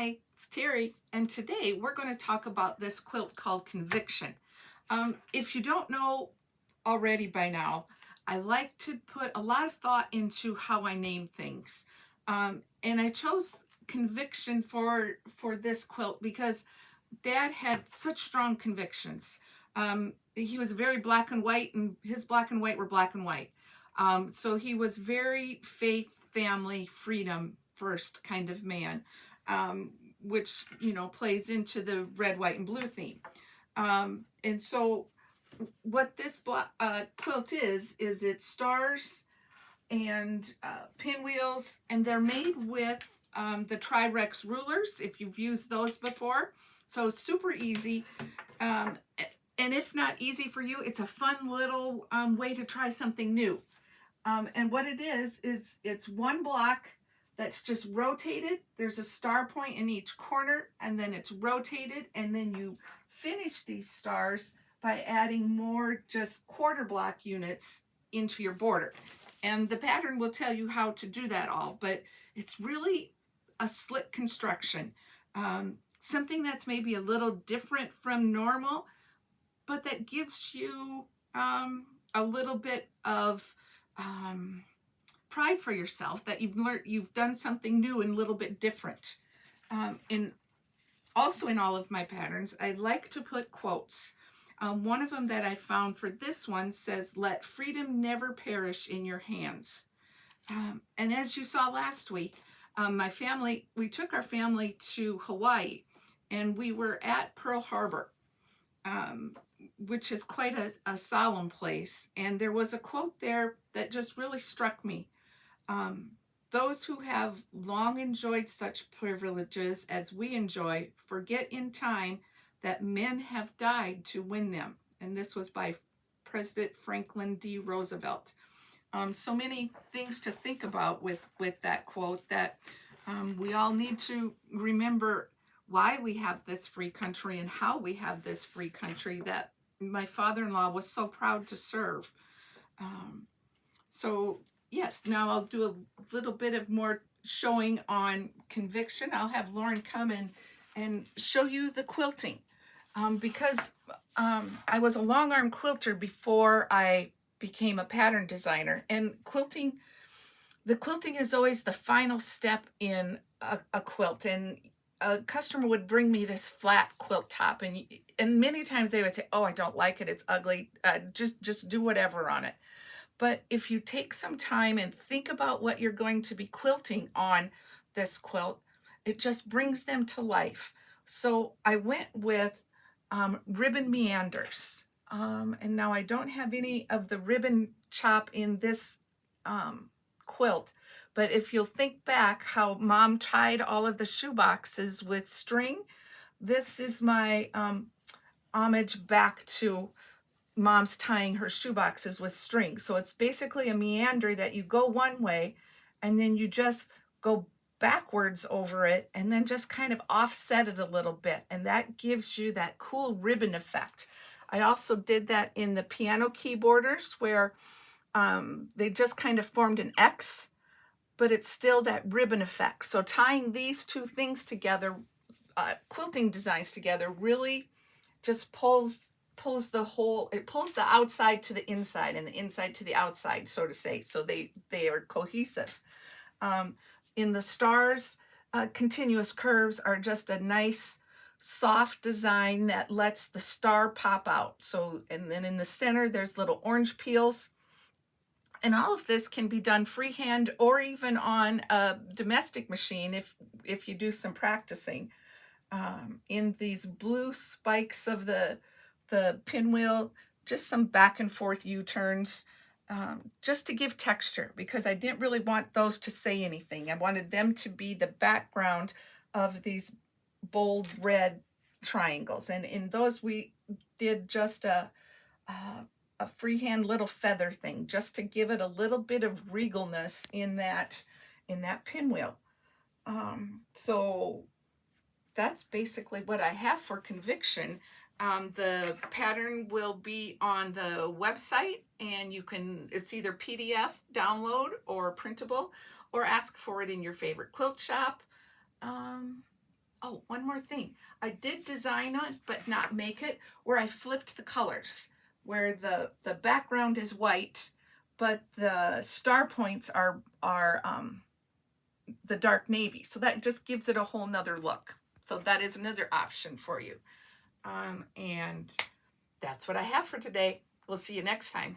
Hi, it's Terry, and today we're going to talk about this quilt called Conviction. If you don't know already by now, I like to put a lot of thought into how I name things. And I chose Conviction for this quilt because Dad had such strong convictions. He was very black and white, and his black and white were black and white. So he was very faith, family, freedom first kind of man, which, plays into the red, white, and blue theme. And so what this quilt is it's stars and pinwheels, and they're made with the Tri-Rex rulers, if you've used those before. So it's super easy. And if not easy for you, it's a fun little way to try something new. And what it is it's one block that's just rotated. There's a star point in each corner, and then it's rotated, and then you finish these stars by adding more just quarter block units into your border. And the pattern will tell you how to do that all, but it's really a slick construction. Something that's maybe a little different from normal, but that gives you a little bit of pride for yourself that you've done something new and a little bit different. Also in all of my patterns, I like to put quotes. One of them that I found for this one says, "Let freedom never perish in your hands." And as you saw last week, we took our family to Hawaii, and we were at Pearl Harbor, which is quite a solemn place. And there was a quote there that just really struck me. Those who have long enjoyed such privileges as we enjoy forget in time that men have died to win them. And this was by President Franklin D. Roosevelt. So many things to think about with that quote, that we all need to remember why we have this free country and how we have this free country that my father-in-law was so proud to serve. So yes, now I'll do a little bit of more showing on Conviction. I'll have Lauren come in and show you the quilting, because I was a long arm quilter before I became a pattern designer, and the quilting is always the final step in a quilt. And a customer would bring me this flat quilt top, and many times they would say, "Oh, I don't like it, it's ugly, just do whatever on it." But if you take some time and think about what you're going to be quilting on this quilt, it just brings them to life. So I went with ribbon meanders. And now I don't have any of the ribbon chop in this quilt, but if you'll think back how Mom tied all of the shoe boxes with string, this is my homage back to Mom's tying her shoe boxes with string. So it's basically a meander that you go one way, and then you just go backwards over it, and then just kind of offset it a little bit, and that gives you that cool ribbon effect. I also did that in the piano keyboarders, where they just kind of formed an X, but it's still that ribbon effect. So tying these two things together, quilting designs together, really just pulls the whole, it pulls the outside to the inside and the inside to the outside, so to say. So they are cohesive. In the stars, continuous curves are just a nice soft design that lets the star pop out. So, and then in the center, there's little orange peels. And all of this can be done freehand or even on a domestic machine if you do some practicing. In these blue spikes of the pinwheel, just some back and forth U-turns, just to give texture, because I didn't really want those to say anything. I wanted them to be the background of these bold red triangles, and in those we did just a freehand little feather thing, just to give it a little bit of regalness in that pinwheel. So that's basically what I have for Conviction. The pattern will be on the website, and it's either PDF download or printable, or ask for it in your favorite quilt shop. Oh, one more thing. I did design it, but not make it, where I flipped the colors, where the background is white, but the star points are the dark navy. So that just gives it a whole nother look. So that is another option for you. And that's what I have for today. We'll see you next time.